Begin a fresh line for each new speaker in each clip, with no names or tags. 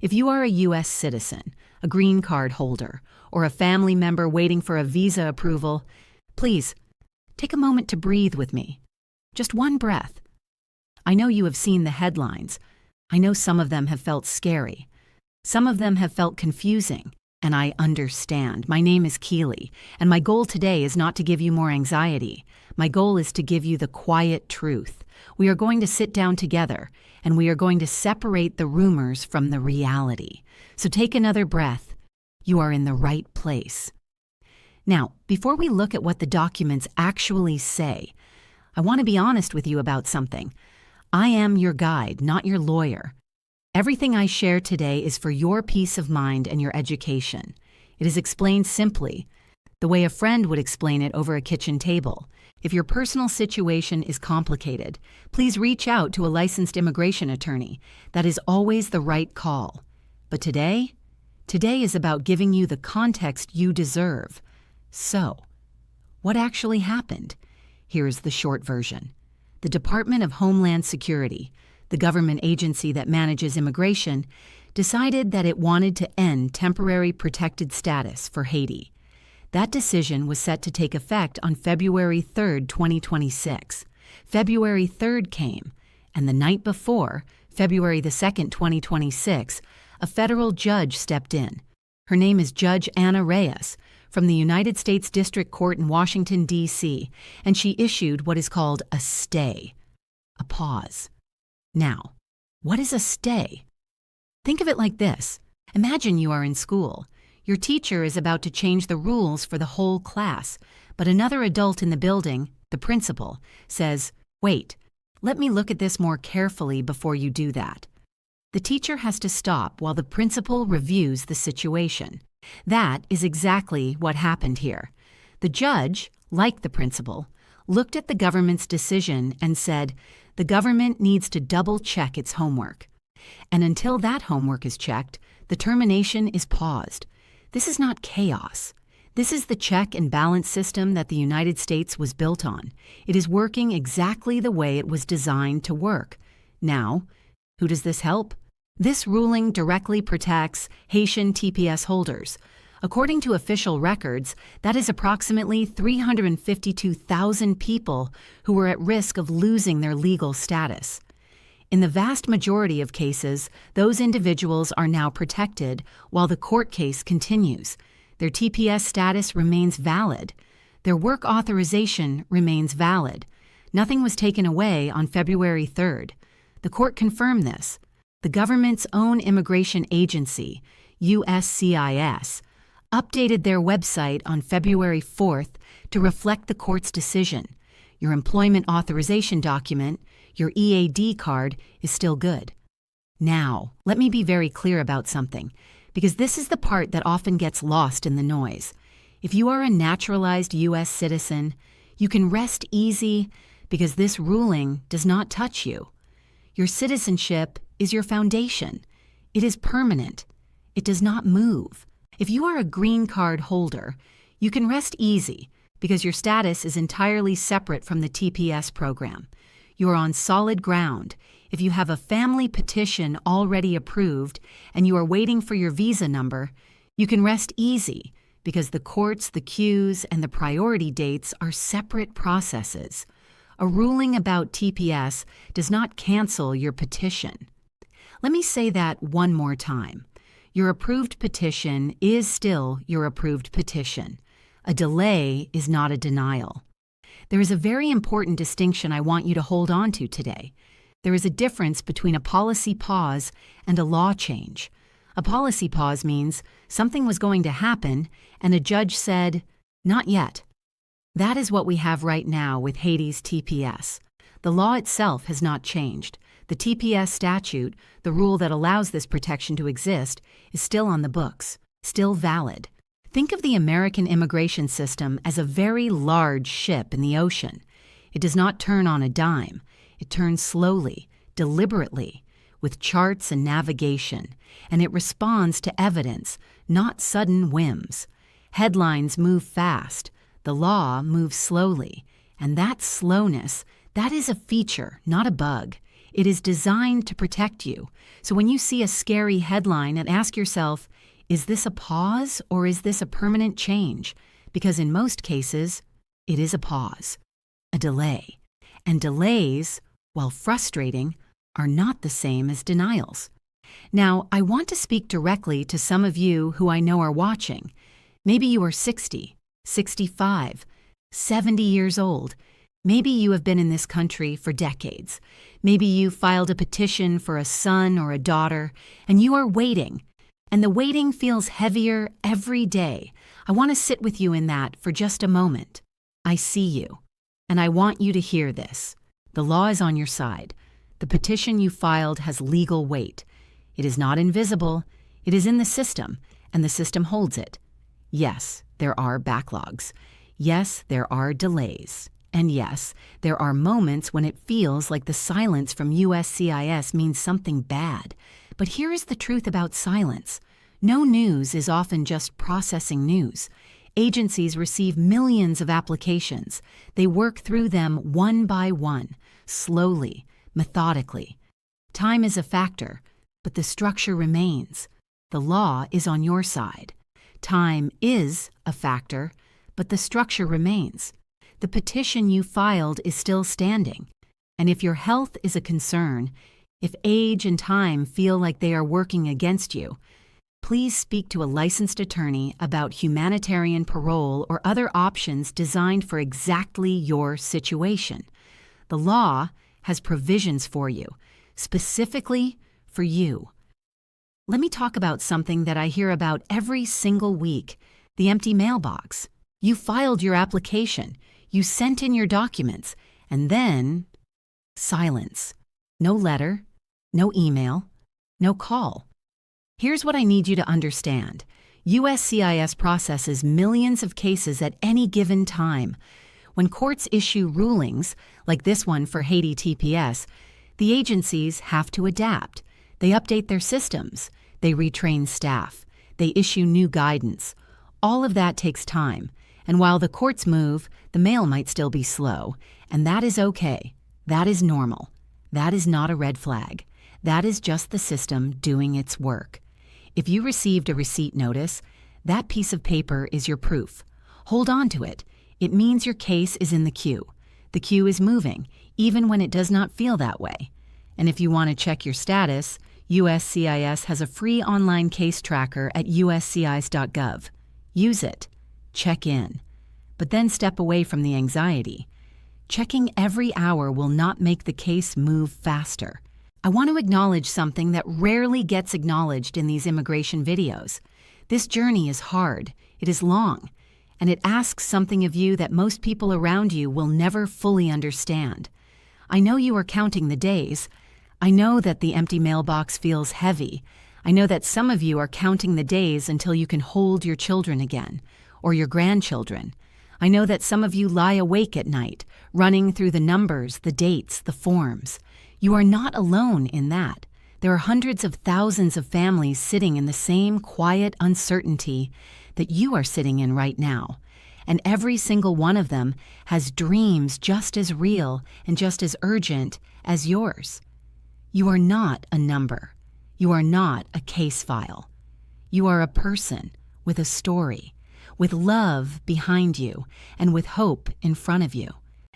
If you are a U.S. citizen, a green card holder, or a family member waiting for a visa approval, please take a moment to breathe with me. Just one breath. I know you have seen the headlines. I know some of them have felt scary. Some of them have felt confusing, and I understand. My name is Keely, and my goal today is not to give you more anxiety. My goal is to give you the quiet truth. We are going to sit down together, and we are going to separate the rumors from the reality. So take another breath. You are in the right place. Now, before we look at what the documents actually say, I want to be honest with you about something. I am your guide, not your lawyer. Everything I share today is for your peace of mind and your education. It is explained simply, the way a friend would explain it over a kitchen table. If your personal situation is complicated, please reach out to a licensed immigration attorney. That is always the right call. But today is about giving you the context you deserve. So, what actually happened? Here is the short version. The Department of Homeland Security, the government agency that manages immigration, decided that it wanted to end temporary protected status for Haiti. That decision was set to take effect on February 3, 2026. February 3rd came, and the night before, February 2nd, 2026, a federal judge stepped in. Her name is Judge Ana Reyes, from the United States District Court in Washington, D.C., and she issued what is called a stay, a pause. Now, what is a stay? Think of it like this. Imagine you are in school. Your teacher is about to change the rules for the whole class, but another adult in the building, the principal, says, "Wait, let me look at this more carefully before you do that." The teacher has to stop while the principal reviews the situation. That is exactly what happened here. The judge, like the principal, looked at the government's decision and said, the government needs to double-check its homework. And until that homework is checked, the termination is paused. This is not chaos. This is the check and balance system that the United States was built on. It is working exactly the way it was designed to work. Now, who does this help? This ruling directly protects Haitian TPS holders. According to official records, that is approximately 352,000 people who were at risk of losing their legal status. In the vast majority of cases, those individuals are now protected while the court case continues. Their TPS status remains valid. Their work authorization remains valid. Nothing was taken away on February 3rd. The court confirmed this. The government's own immigration agency, uscis, updated their website on February 4th to reflect the court's decision. Your employment authorization document, your EAD card, is still good. Now, let me be very clear about something, because this is the part that often gets lost in the noise. If you are a naturalized U.S. citizen, you can rest easy because this ruling does not touch you. Your citizenship is your foundation. It is permanent. It does not move. If you are a green card holder, you can rest easy because your status is entirely separate from the TPS program. You are on solid ground. If you have a family petition already approved and you are waiting for your visa number, you can rest easy because the courts, the queues, and the priority dates are separate processes. A ruling about TPS does not cancel your petition. Let me say that one more time. Your approved petition is still your approved petition. A delay is not a denial. There is a very important distinction I want you to hold on to today. There is a difference between a policy pause and a law change. A policy pause means something was going to happen and a judge said, "Not yet." That is what we have right now with Haiti's TPS. The law itself has not changed. The TPS statute, the rule that allows this protection to exist, is still on the books, still valid. Think of the American immigration system as a very large ship in the ocean. It does not turn on a dime. It turns slowly, deliberately, with charts and navigation, and it responds to evidence, not sudden whims. Headlines move fast. The law moves slowly, and that slowness, that is a feature, not a bug. It is designed to protect you. So when you see a scary headline and ask yourself, is this a pause or is this a permanent change? Because in most cases, it is a pause, a delay. And delays, while frustrating, are not the same as denials. Now, I want to speak directly to some of you who I know are watching. Maybe you are 60, 65, 70 years old. Maybe you have been in this country for decades. Maybe you filed a petition for a son or a daughter, and you are waiting. And the waiting feels heavier every day. I want to sit with you in that for just a moment. I see you, and I want you to hear this. The law is on your side. The petition you filed has legal weight. It is not invisible. It is in the system, and the system holds it. Yes, there are backlogs. Yes, there are delays. And yes, there are moments when it feels like the silence from USCIS means something bad. But here is the truth about silence. No news is often just processing news. Agencies receive millions of applications. They work through them one by one, slowly, methodically. Time is a factor, but the structure remains. The law is on your side. Time is a factor, but the structure remains. The petition you filed is still standing. And if your health is a concern, if age and time feel like they are working against you, please speak to a licensed attorney about humanitarian parole or other options designed for exactly your situation. The law has provisions for you, specifically for you. Let me talk about something that I hear about every single week: the empty mailbox. You filed your application, you sent in your documents, and then silence. No letter, no email, no call. Here's what I need you to understand. USCIS processes millions of cases at any given time. When courts issue rulings, like this one for Haiti TPS, the agencies have to adapt. They update their systems. They retrain staff. They issue new guidance. All of that takes time. And while the courts move, the mail might still be slow. And that is okay. That is normal. That is not a red flag. That is just the system doing its work. If you received a receipt notice, that piece of paper is your proof. Hold on to it. It means your case is in the queue. The queue is moving, even when it does not feel that way. And if you want to check your status, USCIS has a free online case tracker at uscis.gov. Use it. Check in. But then step away from the anxiety. Checking every hour will not make the case move faster. I want to acknowledge something that rarely gets acknowledged in these immigration videos. This journey is hard, it is long, and it asks something of you that most people around you will never fully understand. I know you are counting the days. I know that the empty mailbox feels heavy. I know that some of you are counting the days until you can hold your children again, or your grandchildren. I know that some of you lie awake at night, running through the numbers, the dates, the forms. You are not alone in that. There are hundreds of thousands of families sitting in the same quiet uncertainty that you are sitting in right now. And every single one of them has dreams just as real and just as urgent as yours. You are not a number. You are not a case file. You are a person with a story, with love behind you, and with hope in front of you.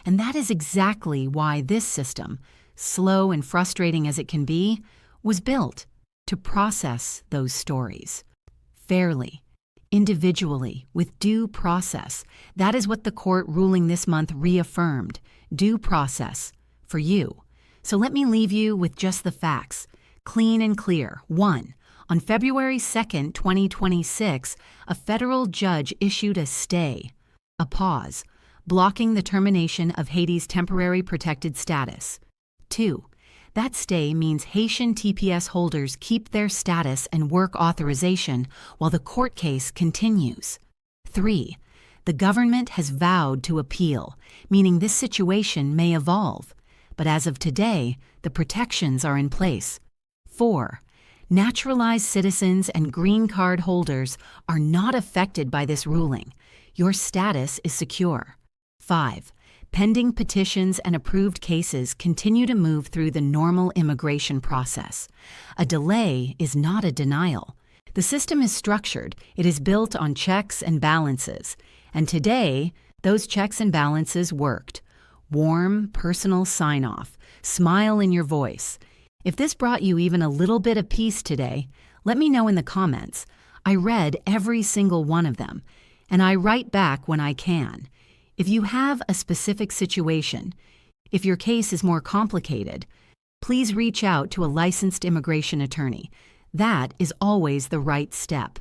And that is exactly why this system, slow and frustrating as it can be, was built to process those stories fairly, individually, with due process. That is what the court ruling this month reaffirmed: due process for you. So let me leave you with just the facts, clean and clear. 1. On February 2nd, 2026, a federal judge issued a stay, a pause, blocking the termination of Haiti's temporary protected status. 2. That stay means Haitian TPS holders keep their status and work authorization while the court case continues. 3. The government has vowed to appeal, meaning this situation may evolve. But as of today, the protections are in place. 4. Naturalized citizens and green card holders are not affected by this ruling. Your status is secure. 5. Pending petitions and approved cases continue to move through the normal immigration process. A delay is not a denial. The system is structured, it is built on checks and balances. And today, those checks and balances worked. Warm, personal sign-off, smile in your voice. If this brought you even a little bit of peace today, let me know in the comments. I read every single one of them, and I write back when I can. If you have a specific situation, if your case is more complicated, please reach out to a licensed immigration attorney. That is always the right step.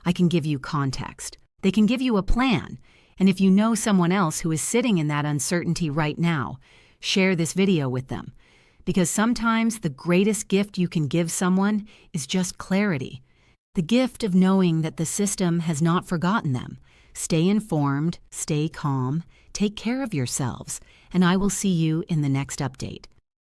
I can give you context. They can give you a plan. And if you know someone else who is sitting in that uncertainty right now, share this video with them. Because sometimes the greatest gift you can give someone is just clarity. The gift of knowing that the system has not forgotten them. Stay informed, stay calm, take care of yourselves, and I will see you in the next update.